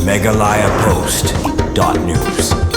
megalayapost.news.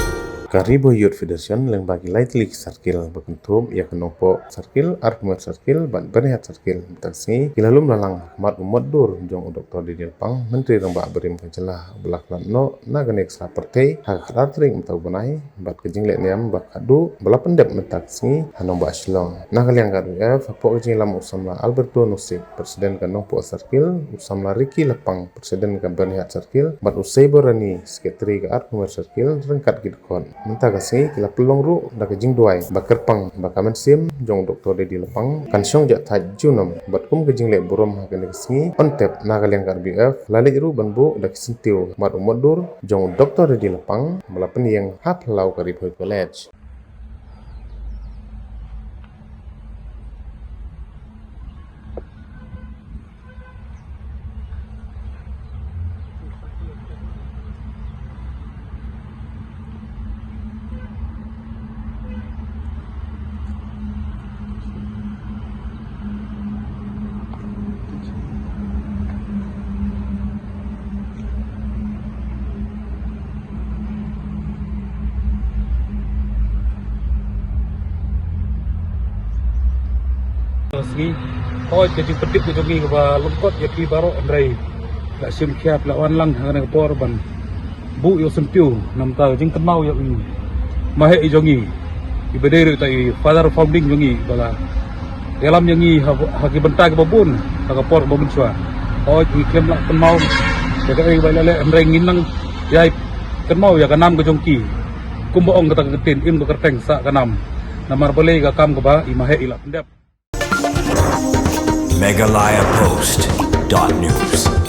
Karibu Youth Federation yang bagi lightly sarkil berkentum ya kenopo sarkil argument sarkil ban berniat sarkil taksi kilalum lalang mat umadur jong Dr. Didi Pang Menteri Rembak Berim Kejelah belak no naganek sapertei hak ratring utau benai bat kejing lek niam bak kadu bela pendep mentaksi hanom ba Shillong nagaliang kadu po kejing lam usamla Alberto Nusik presiden kanong po sarkil usamla Ricky Lepang presiden kan berniat sarkil bat usai berani sekretari ke argument sarkil rengkat gidkon mentah kasih kila pelong ru dak jing duai bakar pang bakaman sim jong Dr. Didi Lepang kan syong jak tajunam bat kum kejing lek burom hakan kasih on tap nagaliang RBF lalik ru banbu dak sentiu mat umadur jong Dr. Didi Lepang balapan yang hap lau karib college. Segi, kau jadi pedip itu lagi kepada lengkot jadi baru Andrei, tak sim kiat lawan lang dengan korban, bu yo sempiu nam tahu jeng kenau yo ini, mahe ijongi, ibadere tai father founding jongi bala, dalam jongi haki bentak babun, haki por babun sua, kau iklaim lah kenau, jaga ibadere Andrei nginang, ya kenau ya kanam kejongki, kumbaong kata ketin im kerteng sa kanam, namar boleh kakam keba imahe ilah pendap. megalayapost.news.